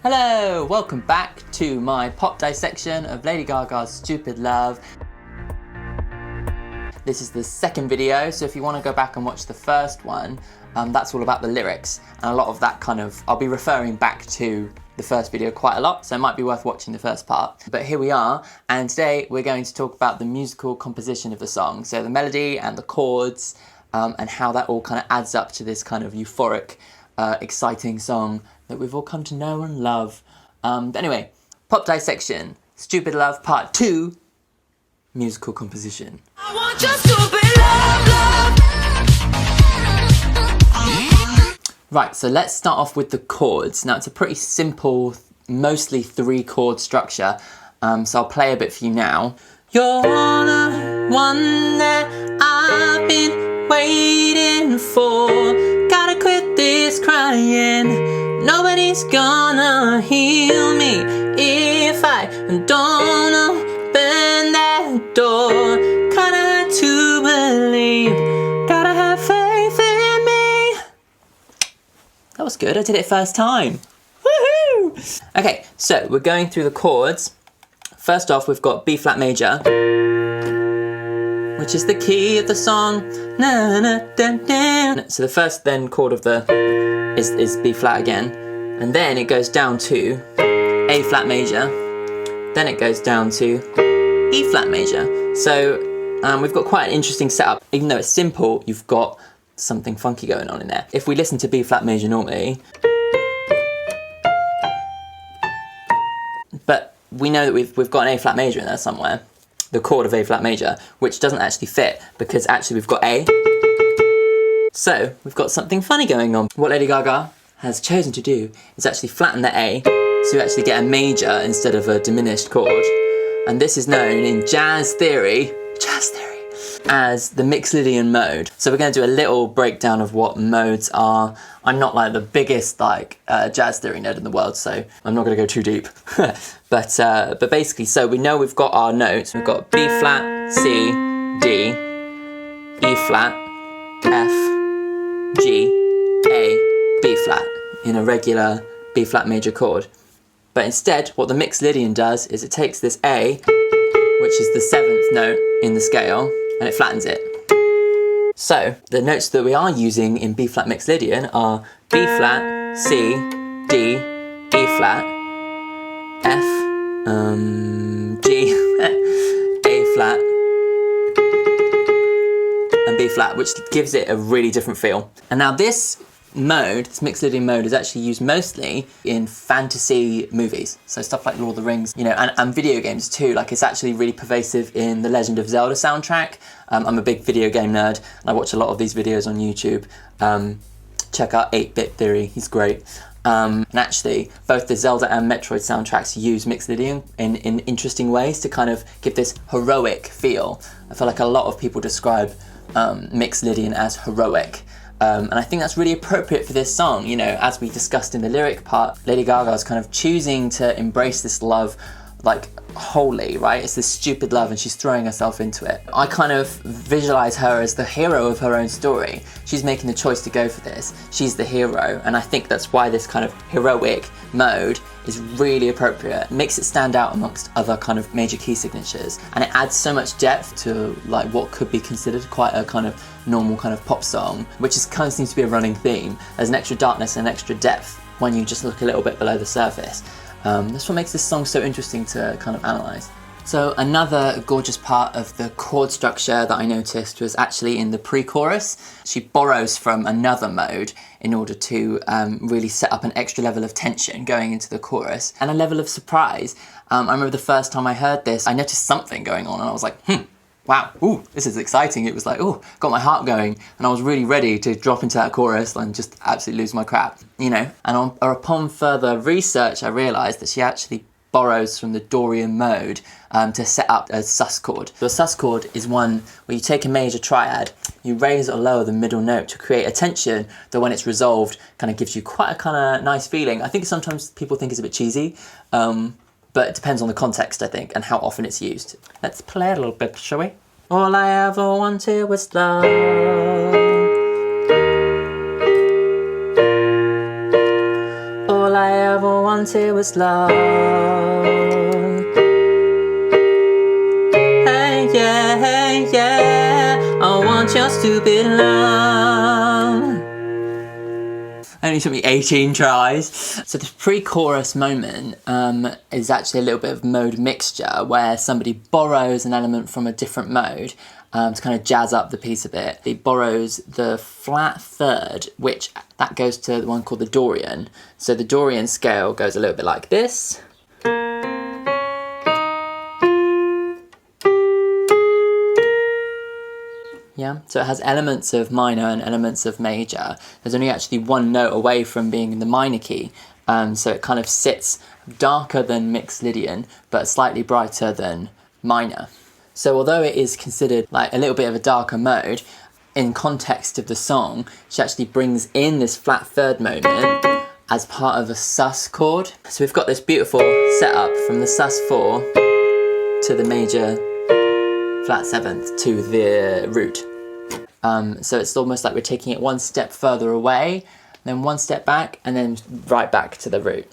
Hello, welcome back to my pop dissection of Lady Gaga's Stupid Love. This is the second video, so if you want to go back and watch the first one, that's all about the lyrics, and a lot of that I'll be referring back to the first video quite a lot, so it might be worth watching the first part. But here we are, and today we're going to talk about the musical composition of the song, so the melody and the chords, and how that all kind of adds up to this kind of euphoric, exciting song that we've all come to know and love. But anyway, pop dissection, Stupid Love Part 2, musical composition. I want your stupid love. Right, so let's start off with the chords. Now it's a pretty simple, mostly 3-chord structure, so I'll play a bit for you now. You're the one that I've been waiting for. Gotta quit this crying. Nobody's gonna heal me if I don't open that door. Kinda hard to believe, gotta have faith in me. That was good, I did it first time. Woohoo! Okay, so we're going through the chords. First off, we've got B flat major, which is the key of the song. Na, na, da, da. So the first then chord of the is B flat again, and then it goes down to A flat major, then it goes down to E flat major. So we've got quite an interesting setup. Even though it's simple, you've got something funky going on in there. If we listen to B flat major normally, but we know that we've got an A flat major in there somewhere, the chord of A flat major, which doesn't actually fit because actually we've got A. So we've got something funny going on. What Lady Gaga has chosen to do is actually flatten the A, so you actually get a major instead of a diminished chord. And this is known in jazz theory as the Mixolydian Mode. So we're going to do a little breakdown of what modes are. I'm not like the biggest jazz theory nerd in the world, so I'm not going to go too deep. but basically, so we know we've got our notes. We've got B flat, C, D, E flat, F, G, A, B flat in a regular B flat major chord. But instead, what the Mixolydian does is it takes this A, which is the 7th note in the scale, and it flattens it. So the notes that we are using in B flat Mixolydian are B flat, C, D, E flat, F, G, A flat, and B flat, which gives it a really different feel. And now this mode, this Mixolydian mode, is actually used mostly in fantasy movies. So stuff like Lord of the Rings, you know, and video games too. Like it's actually really pervasive in the Legend of Zelda soundtrack. I'm a big video game nerd, and I watch a lot of these videos on YouTube. Check out 8-Bit Theory, he's great. And actually, both the Zelda and Metroid soundtracks use Mixolydian in interesting ways to kind of give this heroic feel. I feel like a lot of people describe Mixolydian as heroic. And I think that's really appropriate for this song. You know, as we discussed in the lyric part, Lady Gaga is kind of choosing to embrace this love like wholly, right? It's this stupid love and she's throwing herself into it. I kind of visualize her as the hero of her own story. She's making the choice to go for this. She's the hero, and I think that's why this kind of heroic mode is really appropriate. It makes it stand out amongst other kind of major key signatures, and it adds so much depth to like what could be considered quite a kind of normal kind of pop song, which is kind of seems to be a running theme. There's an extra darkness and an extra depth when you just look a little bit below the surface. That's what makes this song so interesting to kind of analyse. So another gorgeous part of the chord structure that I noticed was actually in the pre-chorus. She borrows from another mode in order to really set up an extra level of tension going into the chorus and a level of surprise. I remember the first time I heard this, I noticed something going on and I was like, wow, ooh, this is exciting. It was like, oh, got my heart going. And I was really ready to drop into that chorus and just absolutely lose my crap, you know? And upon further research, I realized that she actually borrows from the Dorian mode to set up a sus chord. So a sus chord is one where you take a major triad, you raise or lower the middle note to create a tension that when it's resolved kind of gives you quite a kind of nice feeling. I think sometimes people think it's a bit cheesy, but it depends on the context, I think, and how often it's used. Let's play it a little bit, shall we? All I ever wanted was love. All I ever wanted wanted was love. Hey yeah, I want your stupid love. Only took me 18 tries. So the pre-chorus moment is actually a little bit of mode mixture where somebody borrows an element from a different mode to kind of jazz up the piece a bit. He borrows the flat third, which that goes to the one called the Dorian. So the Dorian scale goes a little bit like this. Yeah, so it has elements of minor and elements of major. There's only actually one note away from being in the minor key, so it kind of sits darker than Mixolydian, but slightly brighter than minor. So although it is considered like a little bit of a darker mode, in context of the song, she actually brings in this flat third moment as part of a sus chord. So we've got this beautiful setup from the sus4 to the major flat seventh to the root. So it's almost like we're taking it one step further away, then one step back, and then right back to the root.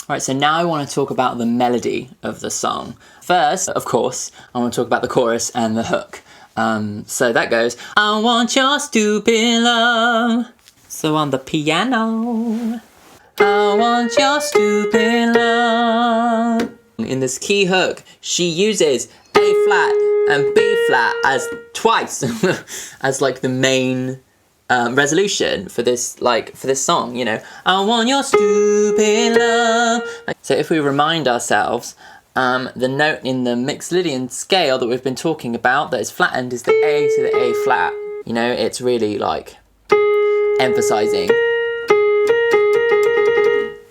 All right, so now I want to talk about the melody of the song. First, of course, I want to talk about the chorus and the hook. So that goes, I want your stupid love. So on the piano, I want your stupid love. In this key hook, she uses A flat and B flat as twice as like the main resolution for this song, you know. I want your stupid love. So if we remind ourselves, the note in the Mixolydian scale that we've been talking about that is flattened is the A to the A flat. You know, it's really like emphasizing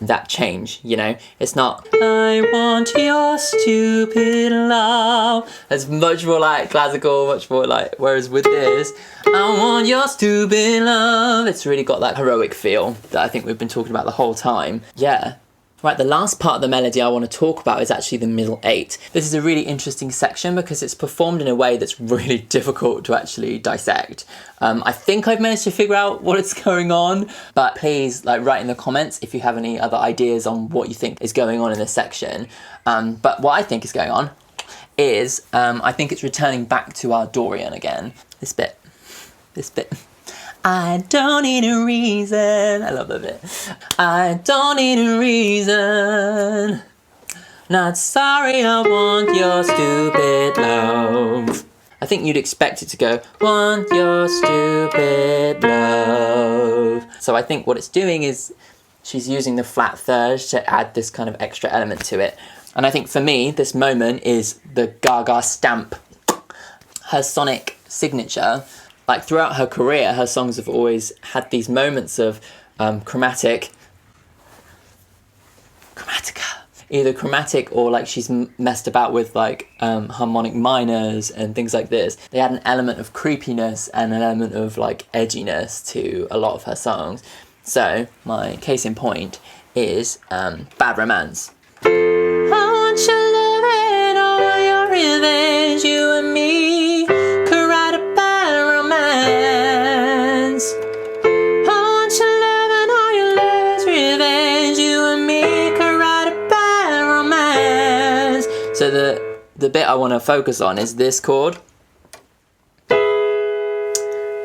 that change, you know. It's not I want your stupid love. It's much more like classical, much more like, whereas with this, I want your stupid love, it's really got that heroic feel that I think we've been talking about the whole time. Yeah. Right, the last part of the melody I want to talk about is actually the middle 8. This is a really interesting section because it's performed in a way that's really difficult to actually dissect. I think I've managed to figure out what is going on, but please write in the comments if you have any other ideas on what you think is going on in this section. But what I think is going on is, I think it's returning back to our Dorian again. This bit. I don't need a reason. I love that bit. I don't need a reason. Not sorry, I want your stupid love. I think you'd expect it to go, want your stupid love. So I think what it's doing is she's using the flat third to add this kind of extra element to it. And I think for me, this moment is the Gaga stamp, her sonic signature. Like throughout her career, her songs have always had these moments of chromatica, either chromatic or like she's messed about with like harmonic minors and things like this. They had an element of creepiness and an element of like edginess to a lot of her songs. So my case in point is Bad Romance. I want your love and all your revenge, you and me could write a bad romance. I want your love and all your love's revenge, you and me could write a bad romance. So the bit I want to focus on is this chord.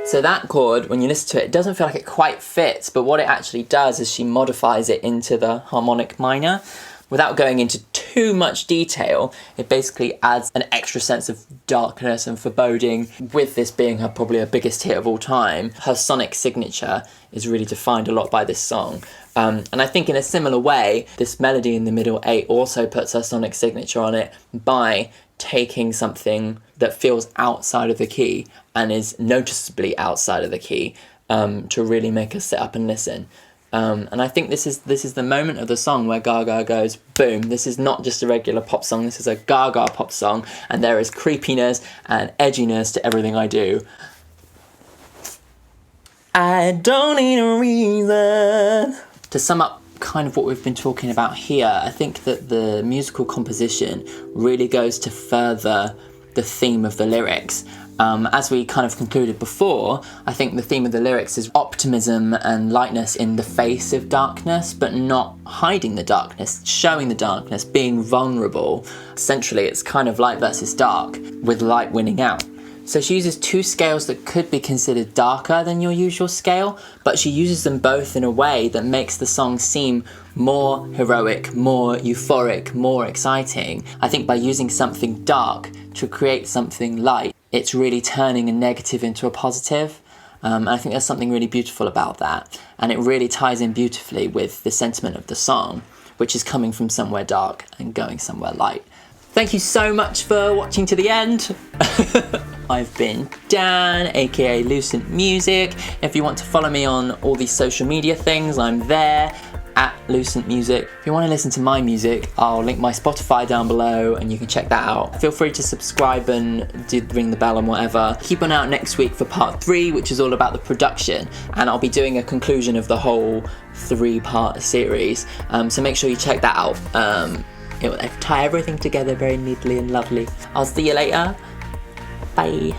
So that chord, when you listen to it, it doesn't feel like it quite fits, but what it actually does is she modifies it into the harmonic minor. Without going into too much detail, it basically adds an extra sense of darkness and foreboding. With this being probably her biggest hit of all time, her sonic signature is really defined a lot by this song. And I think in a similar way, this melody in the middle 8 also puts her sonic signature on it by taking something that feels outside of the key and is noticeably outside of the key to really make us sit up and listen. And I think this is the moment of the song where Gaga goes, boom, this is not just a regular pop song, this is a Gaga pop song, and there is creepiness and edginess to everything I do. I don't need a reason. To sum up kind of what we've been talking about here, I think that the musical composition really goes to further the theme of the lyrics. As we kind of concluded before, I think the theme of the lyrics is optimism and lightness in the face of darkness, but not hiding the darkness, showing the darkness, being vulnerable. Essentially, it's kind of light versus dark, with light winning out. So she uses two scales that could be considered darker than your usual scale, but she uses them both in a way that makes the song seem more heroic, more euphoric, more exciting. I think by using something dark to create something light, it's really turning a negative into a positive. And I think there's something really beautiful about that. And it really ties in beautifully with the sentiment of the song, which is coming from somewhere dark and going somewhere light. Thank you so much for watching to the end. I've been Dan, aka Luscent Music. If you want to follow me on all these social media things, I'm there at Luscent Music. If you want to listen to my music, I'll link my Spotify down below and you can check that out. Feel free to subscribe and ring the bell and whatever. Keep an eye out next week for part 3, which is all about the production, and I'll be doing a conclusion of the whole 3-part series. So make sure you check that out. It will tie everything together very neatly and lovely. I'll see you later. Bye.